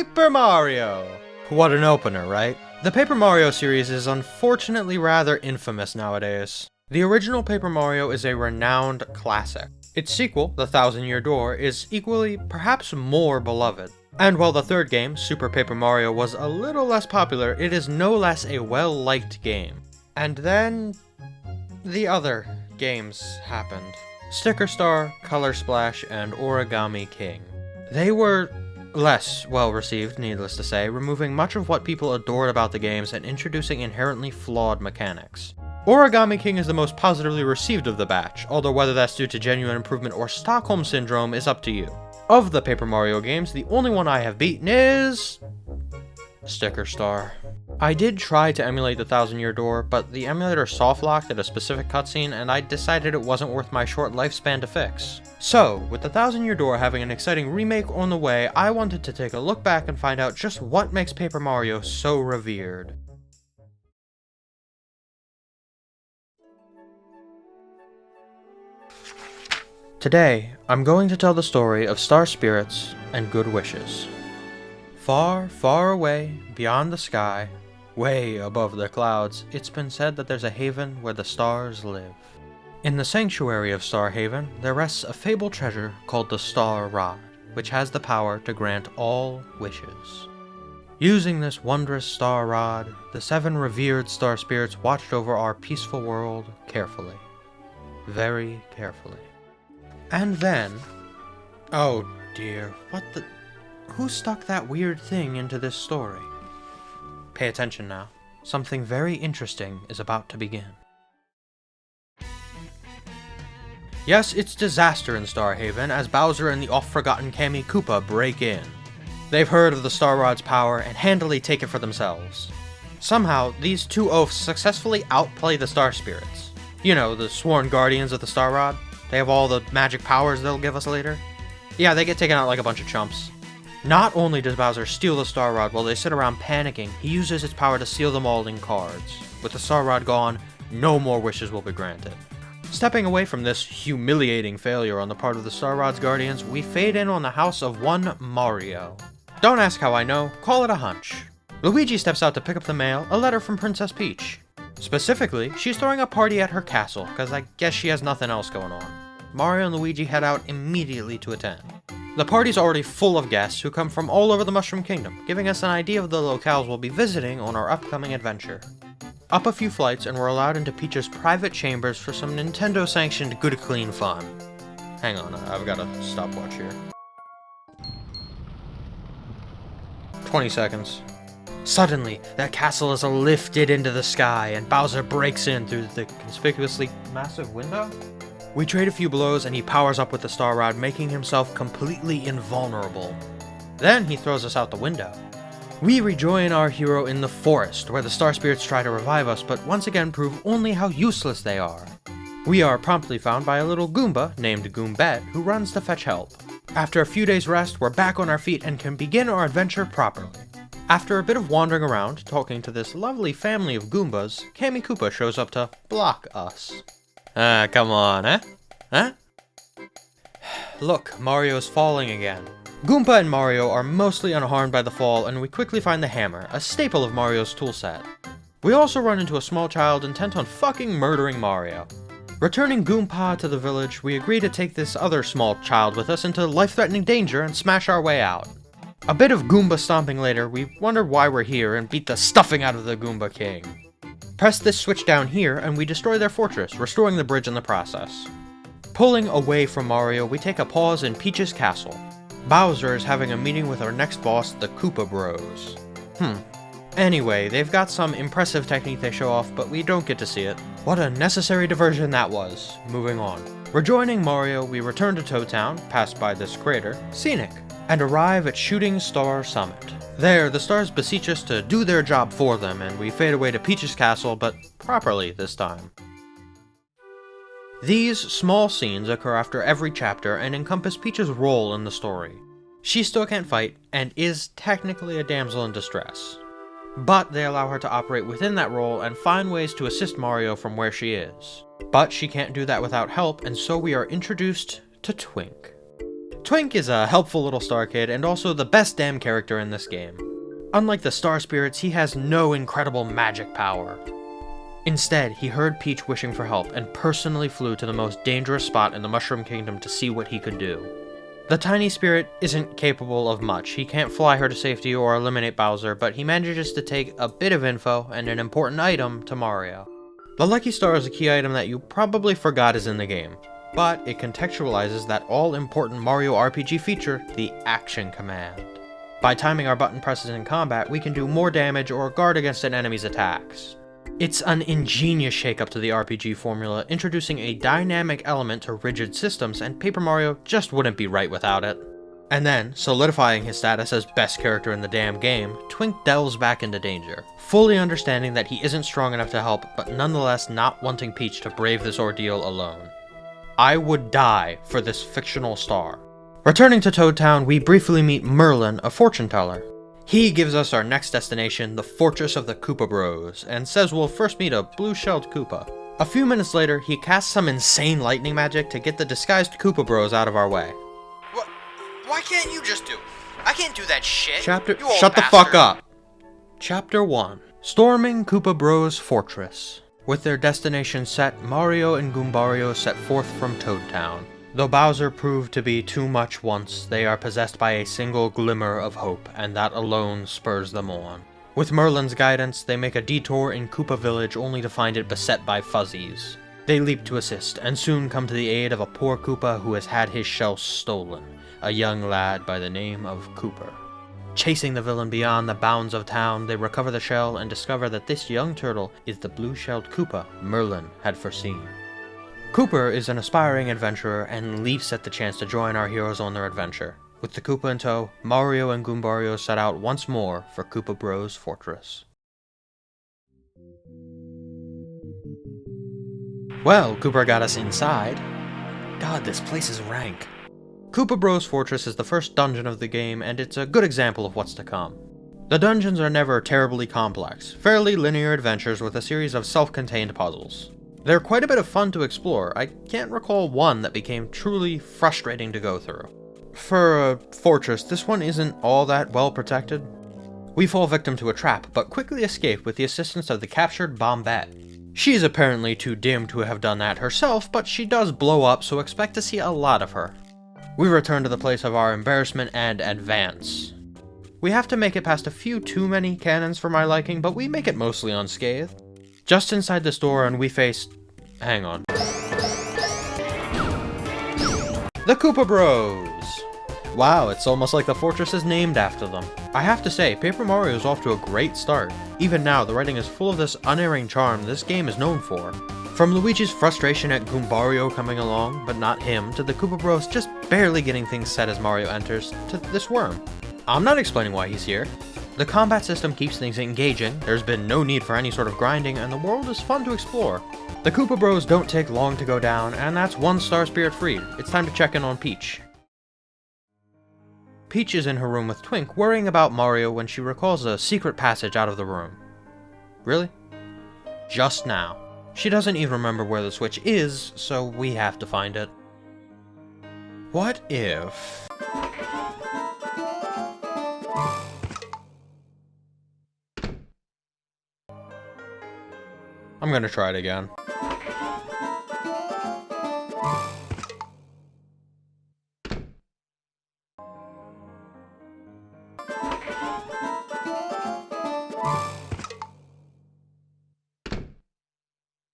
Paper Mario! What an opener, right? The Paper Mario series is unfortunately rather infamous nowadays. The original Paper Mario is a renowned classic. Its sequel, The Thousand-Year Door, is equally, perhaps more beloved. And while the third game, Super Paper Mario, was a little less popular, it is no less a well-liked game. And then the other games happened. Sticker Star, Color Splash, and Origami King. They were less well received, needless to say, removing much of what people adored about the games and introducing inherently flawed mechanics. Origami King is the most positively received of the batch, although whether that's due to genuine improvement or Stockholm Syndrome is up to you. Of the Paper Mario games, the only one I have beaten is Sticker Star. I did try to emulate the Thousand-Year Door, but the emulator soft-locked at a specific cutscene, and I decided it wasn't worth my short lifespan to fix. So, with the Thousand-Year Door having an exciting remake on the way, I wanted to take a look back and find out just what makes Paper Mario so revered. Today, I'm going to tell the story of star spirits and good wishes. Far, far away, beyond the sky, way above the clouds, it's been said that there's a haven where the stars live. In the sanctuary of Star Haven, there rests a fabled treasure called the Star Rod, which has the power to grant all wishes. Using this wondrous Star Rod, the 7 revered star spirits watched over our peaceful world carefully. Very carefully. And then... oh dear, who stuck that weird thing into this story? Pay attention now. Something very interesting is about to begin. Yes, it's disaster in Star Haven as Bowser and the oft-forgotten Kammy Koopa break in. They've heard of the Star Rod's power and handily take it for themselves. Somehow, these two oafs successfully outplay the Star Spirits. You know, the sworn guardians of the Star Rod. They have all the magic powers they'll give us later. Yeah, they get taken out like a bunch of chumps. Not only does Bowser steal the Star Rod while they sit around panicking, he uses its power to seal them all in cards. With the Star Rod gone, no more wishes will be granted. Stepping away from this humiliating failure on the part of the Star Rod's guardians, we fade in on the house of one Mario. Don't ask how I know, call it a hunch. Luigi steps out to pick up the mail, a letter from Princess Peach. Specifically, she's throwing a party at her castle, cause I guess she has nothing else going on. Mario and Luigi head out immediately to attend. The party's already full of guests who come from all over the Mushroom Kingdom, giving us an idea of the locales we'll be visiting on our upcoming adventure. Up a few flights and we're allowed into Peach's private chambers for some Nintendo-sanctioned good clean fun. Hang on, I've got a stopwatch here. 20 seconds. Suddenly, that castle is lifted into the sky and Bowser breaks in through the conspicuously massive window? We trade a few blows and he powers up with the Star Rod, making himself completely invulnerable. Then he throws us out the window. We rejoin our hero in the forest, where the Star Spirits try to revive us, but once again prove only how useless they are. We are promptly found by a little Goomba, named Goombette, who runs to fetch help. After a few days' rest, we're back on our feet and can begin our adventure properly. After a bit of wandering around, talking to this lovely family of Goombas, Kammy Koopa shows up to block us. Come on, eh? Huh? Look, Mario's falling again. Goomba and Mario are mostly unharmed by the fall, and we quickly find the hammer, a staple of Mario's toolset. We also run into a small child intent on fucking murdering Mario. Returning Goomba to the village, we agree to take this other small child with us into life-threatening danger and smash our way out. A bit of Goomba stomping later, we wonder why we're here and beat the stuffing out of the Goomba King. Press this switch down here and we destroy their fortress, restoring the bridge in the process. Pulling away from Mario, we take a pause in Peach's castle. Bowser is having a meeting with our next boss, the Koopa Bros. Anyway, they've got some impressive technique they show off, but we don't get to see it. What a necessary diversion that was. Moving on. Rejoining Mario, we return to Toad Town, pass by this crater, Scenic, and arrive at Shooting Star Summit. There, the stars beseech us to do their job for them, and we fade away to Peach's castle, but properly this time. These small scenes occur after every chapter and encompass Peach's role in the story. She still can't fight, and is technically a damsel in distress. But they allow her to operate within that role and find ways to assist Mario from where she is. But she can't do that without help, and so we are introduced to Twink. Twink is a helpful little star kid and also the best damn character in this game. Unlike the star spirits, he has no incredible magic power. Instead, he heard Peach wishing for help and personally flew to the most dangerous spot in the Mushroom Kingdom to see what he could do. The tiny spirit isn't capable of much. He can't fly her to safety or eliminate Bowser, but he manages to take a bit of info and an important item to Mario. The Lucky Star is a key item that you probably forgot is in the game, but it contextualizes that all-important Mario RPG feature, the Action Command. By timing our button presses in combat, we can do more damage or guard against an enemy's attacks. It's an ingenious shakeup to the RPG formula, introducing a dynamic element to rigid systems, and Paper Mario just wouldn't be right without it. And then, solidifying his status as best character in the damn game, Twink delves back into danger, fully understanding that he isn't strong enough to help, but nonetheless not wanting Peach to brave this ordeal alone. I would die for this fictional star. Returning to Toad Town, we briefly meet Merlin, a fortune teller. He gives us our next destination, the Fortress of the Koopa Bros, and says we'll first meet a blue-shelled Koopa. A few minutes later, he casts some insane lightning magic to get the disguised Koopa Bros out of our way. Why can't you just do it? I can't do that shit. Shut the fuck up! Chapter 1. Storming Koopa Bros Fortress. With their destination set, Mario and Goombario set forth from Toad Town. Though Bowser proved to be too much once, they are possessed by a single glimmer of hope, and that alone spurs them on. With Merlin's guidance, they make a detour in Koopa Village only to find it beset by fuzzies. They leap to assist, and soon come to the aid of a poor Koopa who has had his shell stolen, a young lad by the name of Cooper. Chasing the villain beyond the bounds of town, they recover the shell and discover that this young turtle is the blue-shelled Koopa Merlin had foreseen. Cooper is an aspiring adventurer and leaps at the chance to join our heroes on their adventure. With the Koopa in tow, Mario and Goombario set out once more for Koopa Bros Fortress. Well, Cooper got us inside. God, this place is rank. Koopa Bros Fortress is the first dungeon of the game, and it's a good example of what's to come. The dungeons are never terribly complex, fairly linear adventures with a series of self-contained puzzles. They're quite a bit of fun to explore. I can't recall one that became truly frustrating to go through. For a fortress, this one isn't all that well protected. We fall victim to a trap, but quickly escape with the assistance of the captured Bombette. She's apparently too dim to have done that herself, but she does blow up, so expect to see a lot of her. We return to the place of our embarrassment and advance. We have to make it past a few too many cannons for my liking, but we make it mostly unscathed. Just inside this door, and we face... hang on. The Koopa Bros! Wow, it's almost like the fortress is named after them. I have to say, Paper Mario is off to a great start. Even now, the writing is full of this unerring charm this game is known for. From Luigi's frustration at Goombario coming along, but not him, to the Koopa Bros just barely getting things set as Mario enters, to this worm. I'm not explaining why he's here. The combat system keeps things engaging, there's been no need for any sort of grinding, and the world is fun to explore. The Koopa Bros don't take long to go down, and that's one star spirit freed. It's time to check in on Peach. Peach is in her room with Twink, worrying about Mario when she recalls a secret passage out of the room. Really? Just now. She doesn't even remember where the switch is, so we have to find it. What if... I'm gonna try it again.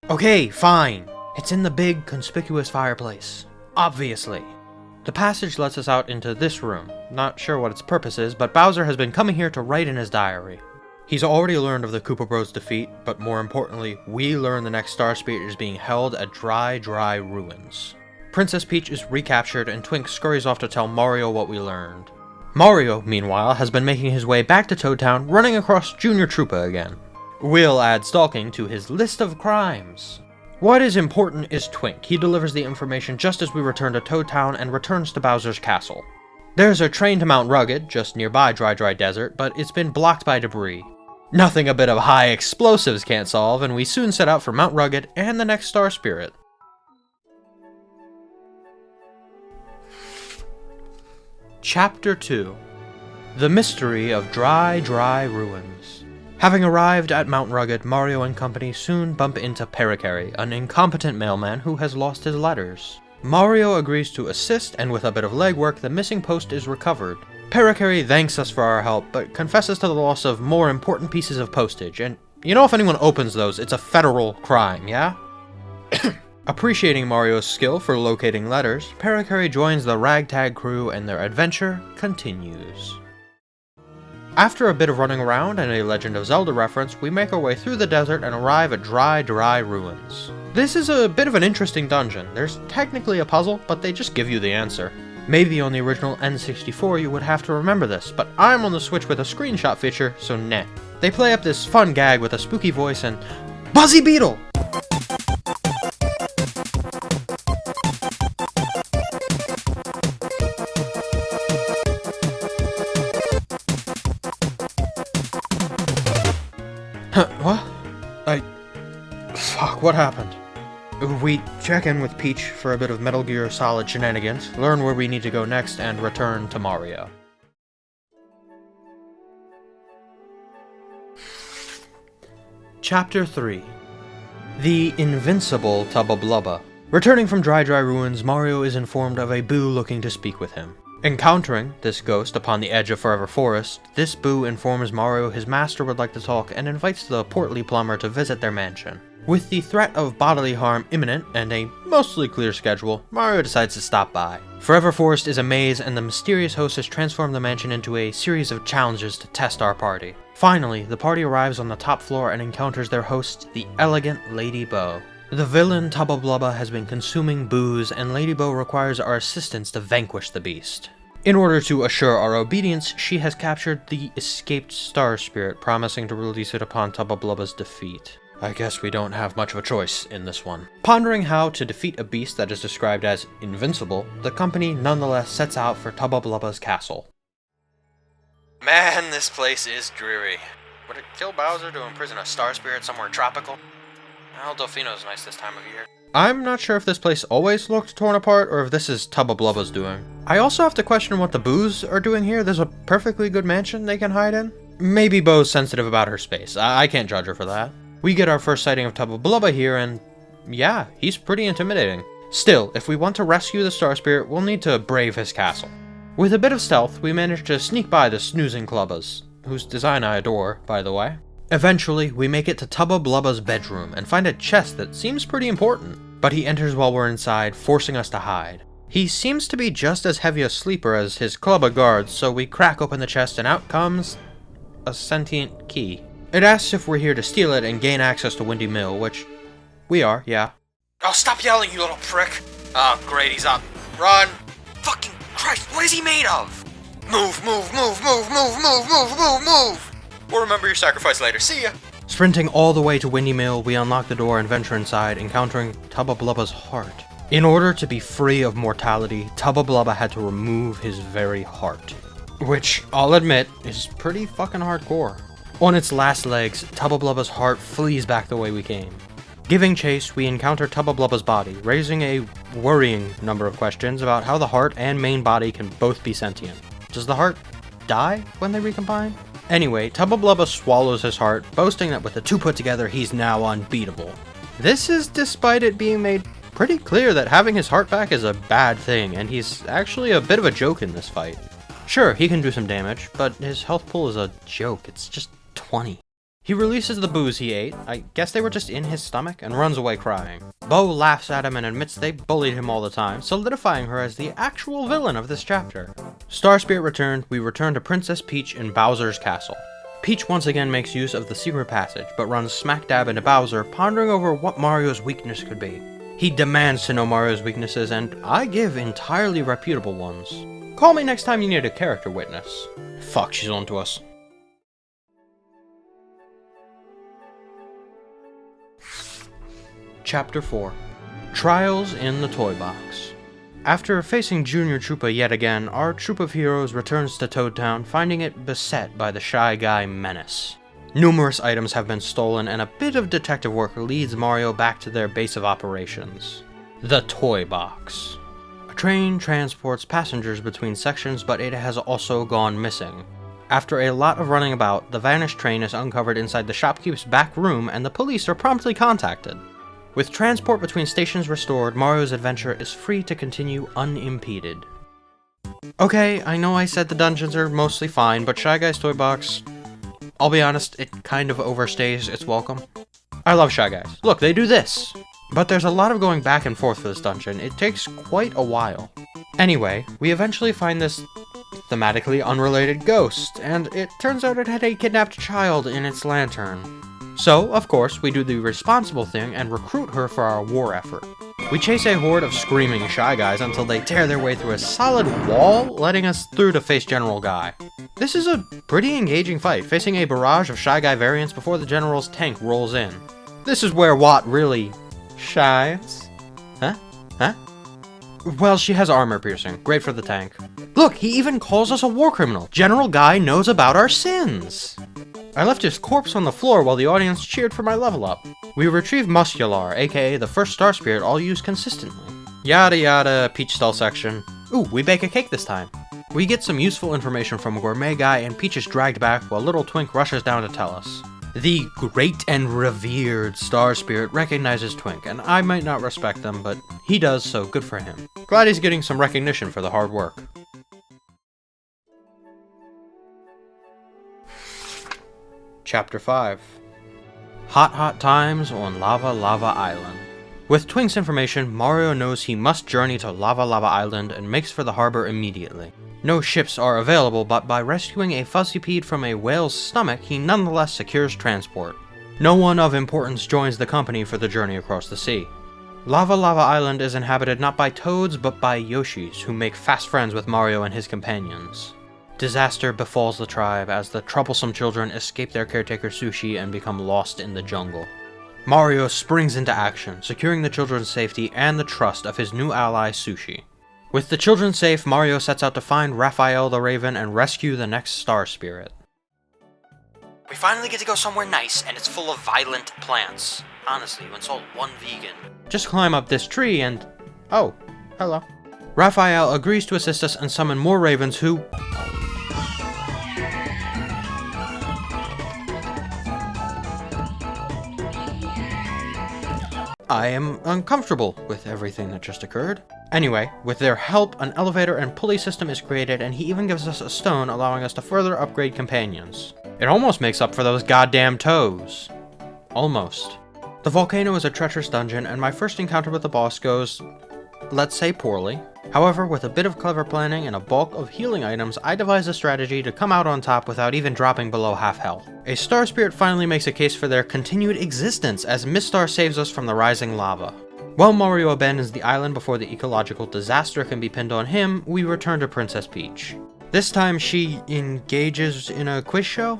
Okay, fine. It's in the big, conspicuous fireplace. Obviously. The passage lets us out into this room. Not sure what its purpose is, but Bowser has been coming here to write in his diary. He's already learned of the Koopa Bros' defeat, but more importantly, we learn the next Star Spirit is being held at dry ruins. Princess Peach is recaptured, and Twink scurries off to tell Mario what we learned. Mario, meanwhile, has been making his way back to Toad Town, running across Junior Troopa again. We'll add stalking to his list of crimes. What is important is Twink. He delivers the information just as we return to Toad Town and returns to Bowser's castle. There's a train to Mount Rugged, just nearby Dry Desert, but it's been blocked by debris. Nothing a bit of high explosives can't solve, and we soon set out for Mount Rugged and the next Star Spirit. Chapter 2. The Mystery of Dry Ruins. Having arrived at Mount Rugged, Mario and company soon bump into Pericary, an incompetent mailman who has lost his letters. Mario agrees to assist, and with a bit of legwork, the missing post is recovered. Pericary thanks us for our help, but confesses to the loss of more important pieces of postage, and you know if anyone opens those, it's a federal crime, yeah? Appreciating Mario's skill for locating letters, Pericary joins the ragtag crew and their adventure continues. After a bit of running around and a Legend of Zelda reference, we make our way through the desert and arrive at Dry Ruins. This is a bit of an interesting dungeon. There's technically a puzzle, but they just give you the answer. Maybe on the original N64 you would have to remember this, but I'm on the Switch with a screenshot feature, so nah. They play up this fun gag with a spooky voice and Buzzy Beetle! What? Fuck, what happened? We check in with Peach for a bit of Metal Gear Solid shenanigans, learn where we need to go next, and return to Mario. Chapter 3. The Invincible Tubba Blubba. Returning from Dry Ruins, Mario is informed of a Boo looking to speak with him. Encountering this ghost upon the edge of Forever Forest, this Boo informs Mario his master would like to talk and invites the portly plumber to visit their mansion. With the threat of bodily harm imminent and a mostly clear schedule, Mario decides to stop by. Forever Forest is a maze, and the mysterious host has transformed the mansion into a series of challenges to test our party. Finally, the party arrives on the top floor and encounters their host, the elegant Lady Bo. The villain Tubba Blubba has been consuming booze, and Lady Bo requires our assistance to vanquish the beast. In order to assure our obedience, she has captured the escaped Star Spirit, promising to release it upon Tubba Blubba's defeat. I guess we don't have much of a choice in this one. Pondering how to defeat a beast that is described as invincible, the company nonetheless sets out for Tubba Blubba's castle. Man, this place is dreary. Would it kill Bowser to imprison a Star Spirit somewhere tropical? Well, Delfino's nice this time of year. I'm not sure if this place always looked torn apart or if this is Tubba Blubba's doing. I also have to question what the Boos are doing here. There's a perfectly good mansion they can hide in. Maybe Bo's sensitive about her space. I can't judge her for that. We get our first sighting of Tubba Blubba here, and yeah, he's pretty intimidating. Still, if we want to rescue the Star Spirit, we'll need to brave his castle. With a bit of stealth, we manage to sneak by the snoozing Clubbas, whose design I adore, by the way. Eventually, we make it to Tubba Blubba's bedroom and find a chest that seems pretty important, but he enters while we're inside, forcing us to hide. He seems to be just as heavy a sleeper as his Clubba guards, so we crack open the chest and out comes a sentient key. It asks if we're here to steal it and gain access to Windy Mill, which we are, yeah. Oh, stop yelling, you little prick! Oh, great, he's up. Run! Fucking Christ, what is he made of? Move! We'll remember your sacrifice later. See ya! Sprinting all the way to Windy Mill, we unlock the door and venture inside, encountering Tubba Blubba's heart. In order to be free of mortality, Tubba Blubba had to remove his very heart. Which, I'll admit, is pretty fucking hardcore. On its last legs, Tubba Blubba's heart flees back the way we came. Giving chase, we encounter Tubba Blubba's body, raising a worrying number of questions about how the heart and main body can both be sentient. Does the heart die when they recombine? Anyway, Tubba Blubba swallows his heart, boasting that with the two put together, he's now unbeatable. This is despite it being made pretty clear that having his heart back is a bad thing, and he's actually a bit of a joke in this fight. Sure, he can do some damage, but his health pool is a joke. It's just 20. He releases the booze he ate, I guess they were just in his stomach, and runs away crying. Bo laughs at him and admits they bullied him all the time, solidifying her as the actual villain of this chapter. Star Spirit returned, we return to Princess Peach in Bowser's castle. Peach once again makes use of the secret passage, but runs smack dab into Bowser, pondering over what Mario's weakness could be. He demands to know Mario's weaknesses, and I give entirely reputable ones. Call me next time you need a character witness. Fuck, she's on to us. Chapter 4. Trials in the Toy Box. After facing Junior Troopa yet again, our troop of heroes returns to Toad Town, finding it beset by the Shy Guy menace. Numerous items have been stolen, and a bit of detective work leads Mario back to their base of operations. The Toy Box. A train transports passengers between sections, but it has also gone missing. After a lot of running about, the vanished train is uncovered inside the shopkeep's back room and the police are promptly contacted. With transport between stations restored, Mario's adventure is free to continue unimpeded. Okay, I know I said the dungeons are mostly fine, but Shy Guy's Toy Box, I'll be honest, it kind of overstays its welcome. I love Shy Guys. Look, they do this! But there's a lot of going back and forth for this dungeon. It takes quite a while. Anyway, we eventually find this thematically unrelated ghost, and it turns out it had a kidnapped child in its lantern. So, of course, we do the responsible thing and recruit her for our war effort. We chase a horde of screaming Shy Guys until they tear their way through a solid wall, letting us through to face General Guy. This is a pretty engaging fight, facing a barrage of Shy Guy variants before the General's tank rolls in. This is where Watt really shines. Huh? Well, she has armor piercing. Great for the tank. Look, he even calls us a war criminal. General Guy knows about our sins. I left his corpse on the floor while the audience cheered for my level up. We retrieved Muscular, aka the first Star Spirit I'll use consistently. Yada yada, Peach Stall section. Ooh, we bake a cake this time. We get some useful information from Gourmet Guy and Peach is dragged back while Little Twink rushes down to tell us. The great and revered Star Spirit recognizes Twink, and I might not respect them, but he does, so good for him. Glad he's getting some recognition for the hard work. Chapter 5. Hot Times on Lava Island. With Twink's information, Mario knows he must journey to Lava Island and makes for the harbor immediately. No ships are available, but by rescuing a fuzzipede from a whale's stomach, he nonetheless secures transport. No one of importance joins the company for the journey across the sea. Lava Island is inhabited not by toads, but by Yoshis, who make fast friends with Mario and his companions. Disaster befalls the tribe as the troublesome children escape their caretaker Sushi and become lost in the jungle. Mario springs into action, securing the children's safety and the trust of his new ally Sushi. With the children safe, Mario sets out to find Raphael the Raven and rescue the next Star Spirit. We finally get to go somewhere nice, and it's full of violent plants. Honestly, when sold one vegan. Just climb up this tree and... oh, hello. Raphael agrees to assist us and summon more ravens who... I am uncomfortable with everything that just occurred. Anyway, with their help, an elevator and pulley system is created, and he even gives us a stone, allowing us to further upgrade companions. It almost makes up for those goddamn toes. Almost. The volcano is a treacherous dungeon, and my first encounter with the boss goes, let's say, poorly. However, with a bit of clever planning and a bulk of healing items, I devise a strategy to come out on top without even dropping below half health. A Star Spirit finally makes a case for their continued existence as Mistar saves us from the rising lava. While Mario abandons the island before the ecological disaster can be pinned on him, we return to Princess Peach. This time she engages in a quiz show?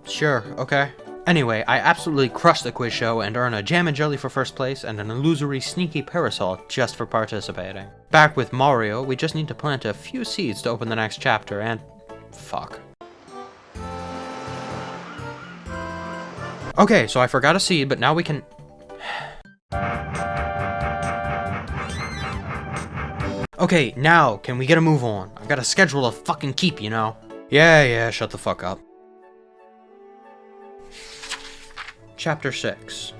Sure, okay. Anyway, I absolutely crush the quiz show and earn a jam and jelly for first place and an illusory sneaky parasol just for participating. Back with Mario, we just need to plant a few seeds to open the next chapter and... fuck. Okay, so I forgot a seed, but now we can... Okay, now, can we get a move on? I've got a schedule to fucking keep, you know? Yeah, shut the fuck up. Chapter 6.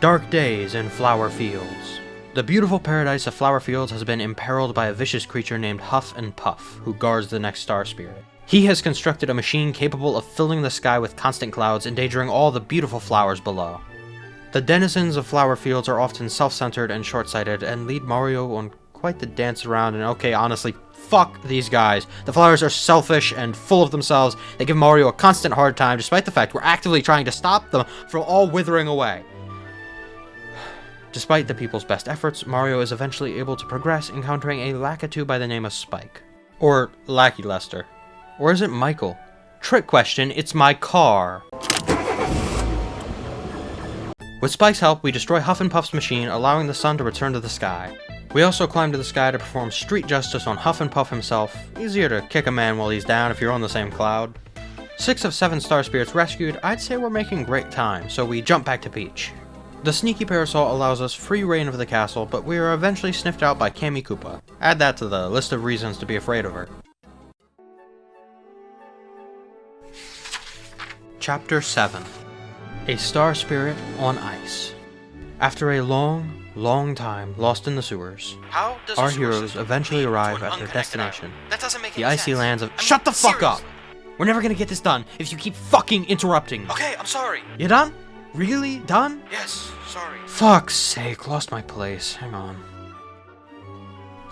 Dark Days in Flower Fields. The beautiful paradise of Flower Fields has been imperiled by a vicious creature named Huff and Puff, who guards the next Star Spirit. He has constructed a machine capable of filling the sky with constant clouds, endangering all the beautiful flowers below. The denizens of Flower Fields are often self-centered and short-sighted, and lead Mario on quite the dance around, and okay, honestly, fuck these guys. The flowers are selfish and full of themselves. They give Mario a constant hard time, despite the fact we're actively trying to stop them from all withering away. Despite the people's best efforts, Mario is eventually able to progress, encountering a Lakitu by the name of Spike. Or Lackey Lester. Or is it Michael? Trick question, it's my car. With Spike's help, we destroy Huff and Puff's machine, allowing the sun to return to the sky. We also climb to the sky to perform street justice on Huff and Puff himself. Easier to kick a man while he's down if you're on the same cloud. 6 of 7 Star Spirits rescued, I'd say we're making great time, so we jump back to Peach. The sneaky parasol allows us free reign of the castle, but we are eventually sniffed out by Kami Koopa. Add that to the list of reasons to be afraid of her. Chapter 7. A Star Spirit on Ice. After a long time lost in the sewers, How does our a sewer heroes system eventually lead to arrive an at their unconnected destination, island? That doesn't make the any icy sense. lands of— I mean, Shut the fuck up! seriously. We're never gonna get this done if you keep fucking interrupting me. Okay, I'm sorry. You done? Really? Done? Yes, sorry. Fuck's sake, lost my place. Hang on.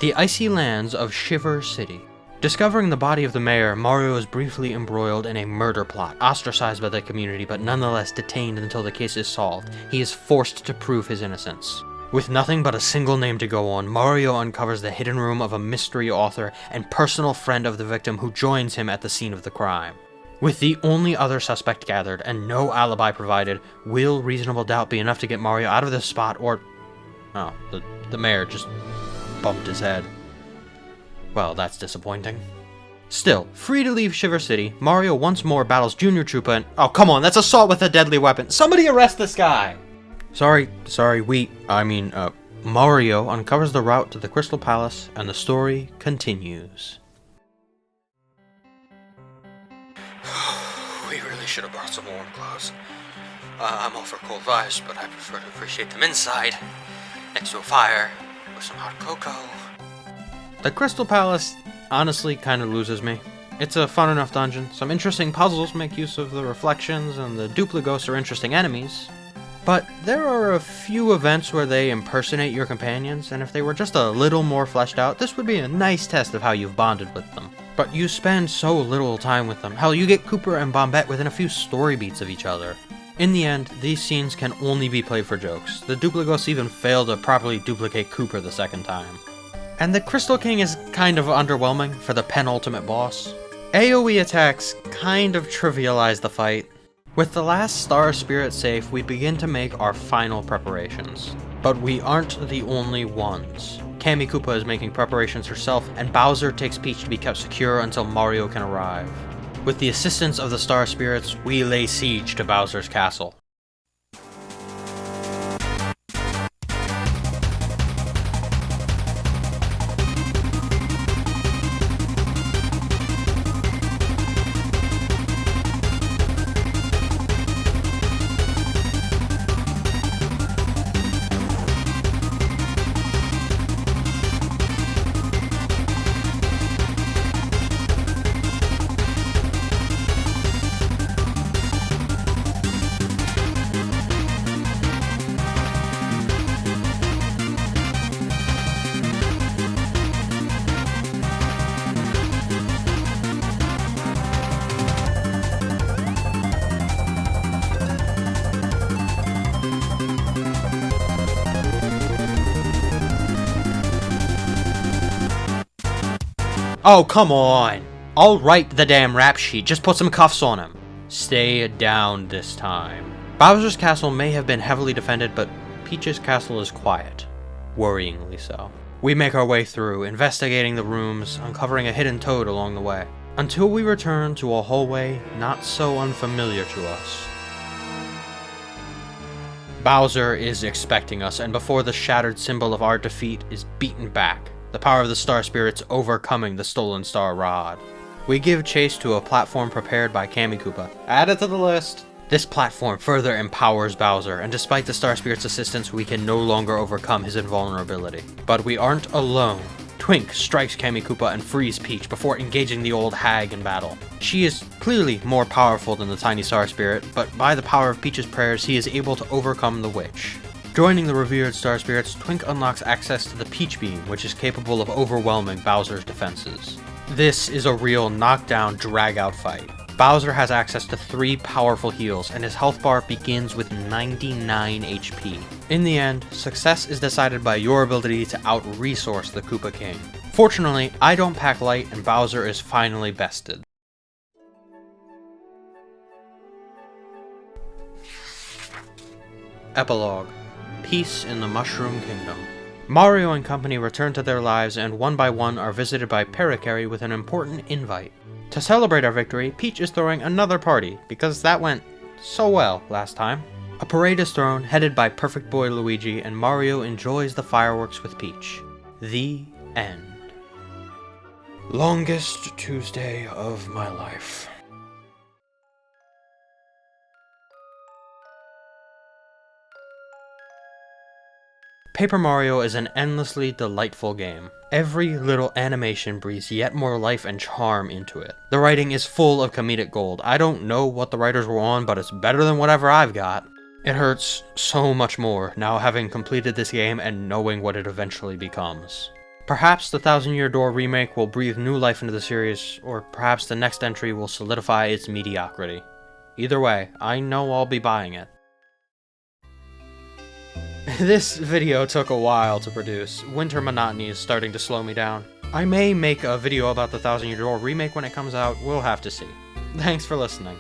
The icy lands of Shiver City. Discovering the body of the mayor, Mario is briefly embroiled in a murder plot, ostracized by the community, but nonetheless detained until the case is solved. He is forced to prove his innocence. With nothing but a single name to go on, Mario uncovers the hidden room of a mystery author and personal friend of the victim who joins him at the scene of the crime. With the only other suspect gathered and no alibi provided, will reasonable doubt be enough to get Mario out of this spot, or— Oh, the mayor just bumped his head. Well, that's disappointing. Still, free to leave Shiver City, Mario once more battles Junior Troopa and— Oh, come on, that's assault with a deadly weapon! Somebody arrest this guy! Mario uncovers the route to the Crystal Palace, and the story continues. We really should have brought some warm clothes. I'm all for cold vibes, but I prefer to appreciate them inside, next to a fire, with some hot cocoa. The Crystal Palace honestly kind of loses me. It's a fun enough dungeon, some interesting puzzles make use of the reflections, and the duplighosts are interesting enemies. But there are a few events where they impersonate your companions, and if they were just a little more fleshed out, this would be a nice test of how you've bonded with them. But you spend so little time with them. Hell, you get Cooper and Bombette within a few story beats of each other. In the end, these scenes can only be played for jokes. The duplighosts even fail to properly duplicate Cooper the second time. And the Crystal King is kind of underwhelming for the penultimate boss. AoE attacks kind of trivialize the fight. With the last Star Spirit safe, we begin to make our final preparations. But we aren't the only ones. Kami Koopa is making preparations herself, and Bowser takes Peach to be kept secure until Mario can arrive. With the assistance of the Star Spirits, we lay siege to Bowser's castle. Oh, come on! I'll write the damn rap sheet, just put some cuffs on him. Stay down this time. Bowser's castle may have been heavily defended, but Peach's castle is quiet. Worryingly so. We make our way through, investigating the rooms, uncovering a hidden toad along the way, until we return to a hallway not so unfamiliar to us. Bowser is expecting us, and before the shattered symbol of our defeat is beaten back, the power of the Star Spirits overcoming the stolen Star Rod, we give chase to a platform prepared by Kami Koopa. Add it to the list. This platform further empowers Bowser, and despite the Star Spirit's assistance, we can no longer overcome his invulnerability. But we aren't alone. Twink strikes Kami Koopa and frees Peach before engaging the old hag in battle. She is clearly more powerful than the tiny Star Spirit, but by the power of Peach's prayers, he is able to overcome the witch. Joining the revered Star Spirits, Twink unlocks access to the Peach Beam, which is capable of overwhelming Bowser's defenses. This is a real knockdown, drag-out fight. Bowser has access to 3 powerful heals, and his health bar begins with 99 HP. In the end, success is decided by your ability to out-resource the Koopa King. Fortunately, I don't pack light, and Bowser is finally bested. Epilogue. Peace in the Mushroom Kingdom. Mario and company return to their lives, and one by one are visited by Pericary with an important invite. To celebrate our victory, Peach is throwing another party, because that went so well last time. A parade is thrown, headed by Perfect Boy Luigi, and Mario enjoys the fireworks with Peach. The end. Longest Tuesday of my life. Paper Mario is an endlessly delightful game. Every little animation breathes yet more life and charm into it. The writing is full of comedic gold. I don't know what the writers were on, but it's better than whatever I've got. It hurts so much more now having completed this game and knowing what it eventually becomes. Perhaps the Thousand Year Door remake will breathe new life into the series, or perhaps the next entry will solidify its mediocrity. Either way, I know I'll be buying it. This video took a while to produce. Winter monotony is starting to slow me down. I may make a video about the Thousand Year Door remake when it comes out, we'll have to see. Thanks for listening.